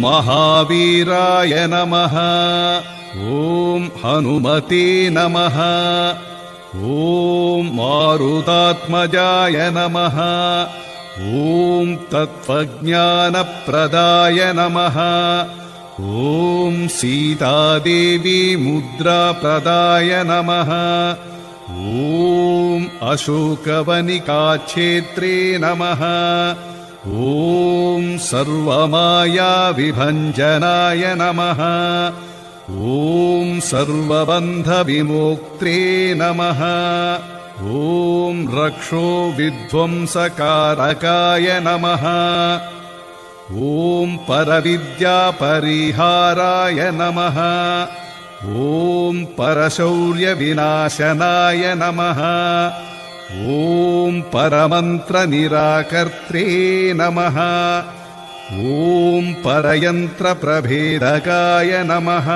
महावीराय नमः। ॐ हनुमते नमः। ॐ मारुतात्मजाय नमः। ॐ तत्त्वज्ञानप्रदाय नमः। ॐ सीतादेवी मुद्राप्रदाय नमः। ॐ अशोकवनिकाक्षेत्रे नमः। ॐ सर्वमायाविभञ्जनाय नमः। ॐ सर्वबन्धविमोक्त्रे नमः। ॐ रक्षो विध्वंसकारकाय नमः। ॐ परविद्यापरिहाराय नमः। ॐ परशौर्यविनाशनाय नमः। ॐ परमन्त्रनिराकर्त्रे नमः। ॐ परयन्त्रप्रभेदकाय नमः।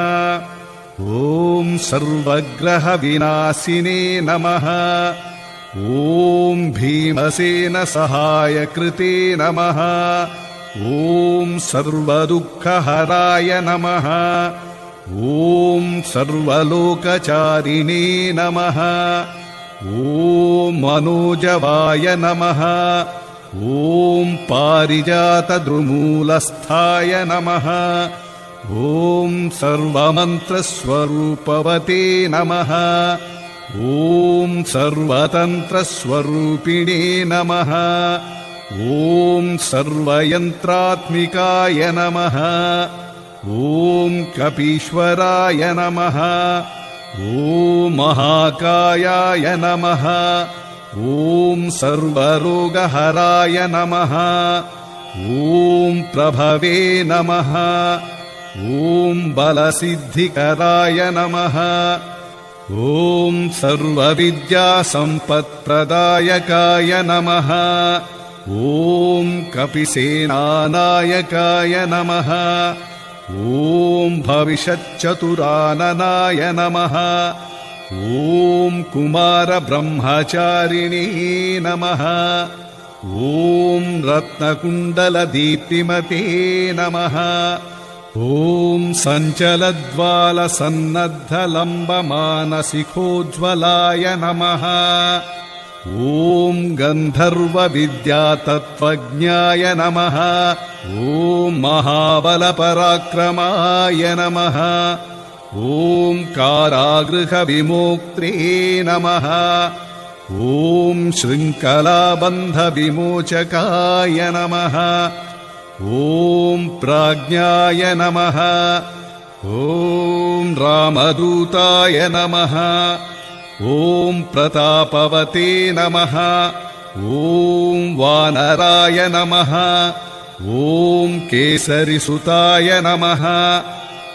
ॐ सर्वग्रहविनाशिने नमः। ॐ भीमसेनसहायकृते नमः। ॐ सर्वदुःखहराय नमः। ॐ सर्वलोकचारिणे नमः। ॐ मनोजवाय नमः। ॐ पारिजातद्रुमूलस्थाय नमः। ॐ सर्वमन्त्रस्वरूपवते नमः। ॐ सर्वतन्त्रस्वरूपिणे नमः। ॐ सर्वयन्त्रात्मिकाय नमः। ॐ कपीश्वराय नमः। ॐ महाकायाय नमः। ॐ सर्वरोगहराय नमः। ॐ प्रभवे नमः। ॐ बलसिद्धिकराय नमः। ॐ सर्वविद्यासम्पत्प्रदायकाय नमः। ॐ कपिसेनानायकाय नमः। ॐ भविष्यच्चतुराननाय नमः। ॐ कुमारब्रह्मचारिणे नमः। ॐ रत्नकुण्डलदीप्तिमते नमः। ॐ सञ्चलद्वालसन्नद्धलम्बमानसिकोज्ज्वलाय नमः। ॐ गन्धर्वविद्यातत्त्वज्ञाय नमः। ॐ महाबलपराक्रमाय नमः। ॐ कारागृहविमोक्त्रे नमः। ॐ शृङ्खलाबन्धविमोचकाय नमः। ॐ प्राज्ञाय नमः। ॐ रामदूताय नमः। ॐ प्रतापवते नमः। ॐ वानराय नमः। ॐ केसरिसुताय नमः।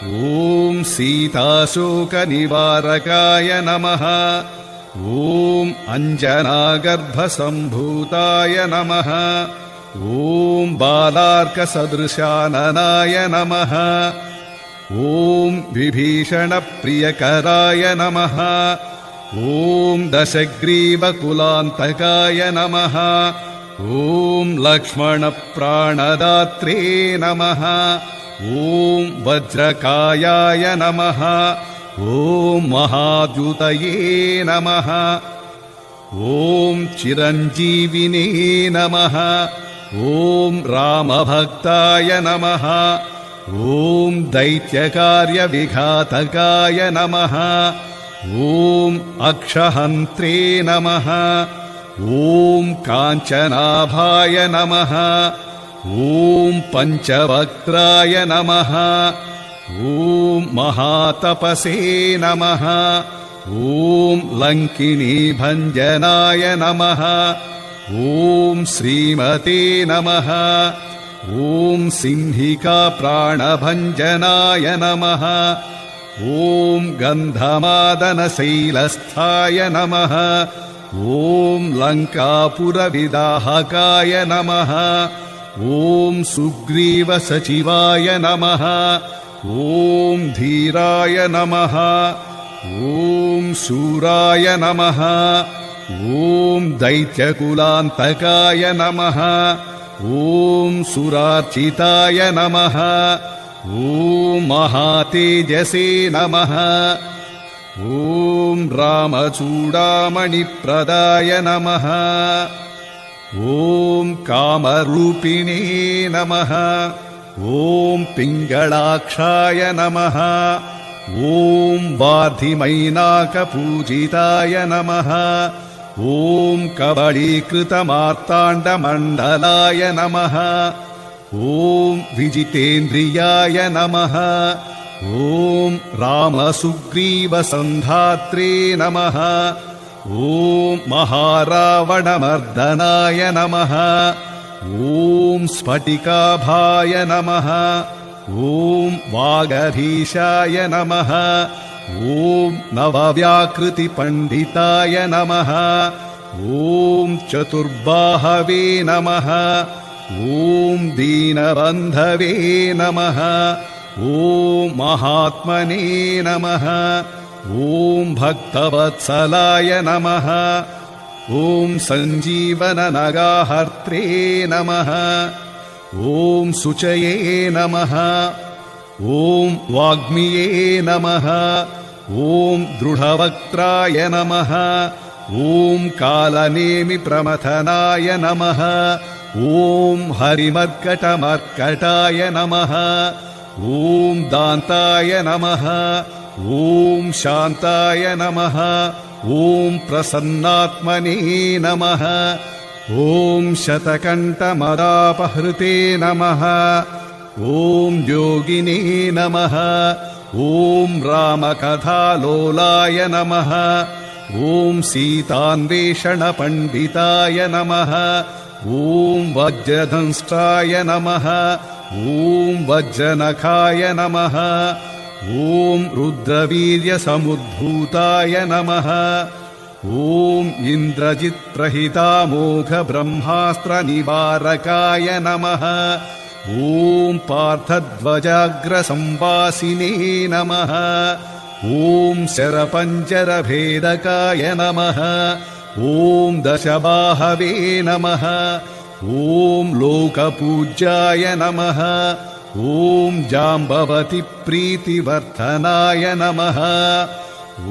ॐ सीताशोकनिवारकाय नमः। ॐ अञ्जनागर्भसम्भूताय नमः। ॐ बालार्कसदृशाननाय नमः। ॐ विभीषणप्रियकराय नमः। ॐ दशग्रीवकुलान्तकाय नमः। ॐ लक्ष्मणप्राणदात्रे नमः। ॐ वज्रकायाय नमः। ॐ महाद्युतये नमः। ॐ चिरञ्जीविने नमः। ॐ रामभक्ताय नमः। ॐ दैत्यकार्यविघातकाय नमः। ॐ अक्षहन्त्रे नमः। ॐ काञ्चनाभाय नमः। ॐ पञ्चवक्त्राय नमः। ॐ महातपसे नमः। ॐ लङ्किनीभञ्जनाय नमः। ॐ श्रीमते नमः। ॐ सिंहिकाप्राणभञ्जनाय नमः। ॐ गन्धमादनशैलस्थाय नमः। ॐ लङ्कापुरविदाहकाय नमः। ॐ सुग्रीवसचिवाय नमः। ॐ धीराय नमः। ॐ शूराय नमः। ॐ दैत्यकुलान्तकाय नमः। ॐ सुरार्चिताय नमः। ॐ महातेजसे नमः। ॐ रामचूडामणिप्रदाय नमः। ॐ कामरूपिणे नमः। ॐ पिङ्गलाक्षाय नमः। ॐ वार्धिमैनाकपूजिताय नमः। ॐ कबलीकृतमार्ताण्डमण्डलाय नमः। ॐ विजितेन्द्रियाय नमः। ॐ रामसुग्रीवसन्धात्रे नमः। ॐ महारावणमर्दनाय नमः। ॐ स्फटिकाभाय नमः। ॐ वागधीशाय नमः। ॐ नवव्याकृतिपण्डिताय नमः। ॐ चतुर्बाहवे नमः। ॐ दीनबन्धवे नमः। ॐ महात्मने नमः। ॐ भक्तवत्सलाय नमः। ॐ सञ्जीवननगाहर्त्रे नमः। ॐ शुचये नमः। ॐ वाग्मिये नमः। ॐ दृढवक्त्राय नमः। ॐ कालनेमिप्रमथनाय नमः। ॐ हरिमर्कटमर्कटाय नमः। ॐ दान्ताय नमः। ॐ शान्ताय नमः। ॐ प्रसन्नात्मने नमः। ॐ शतकण्ठमदापहृते नमः। ॐ योगिने नमः। ॐ रामकथालोलाय नमः। ॐ सीतान्वेषणपण्डिताय नमः। ॐ वज्रदंष्ट्राय नमः। ॐ वज्रनखाय नमः। ॐ रुद्रवीर्यसमुद्भूताय नमः। ॐ इन्द्रजित्प्रहितामोघब्रह्मास्त्रनिवारकाय नमः। ॐ पार्थध्वजाग्रसंवासिने नमः। ॐ शरपञ्जरभेदकाय नमः। ॐ दशबाहवे नमः। ॐ लोकपूज्याय नमः। ॐ जाम्बवतीप्रीतिवर्धनाय नमः।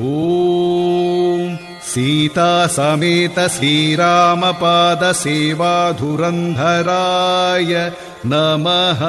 ॐ सीतासमेत श्रीरामपादसेवाधुरन्धराय नमः।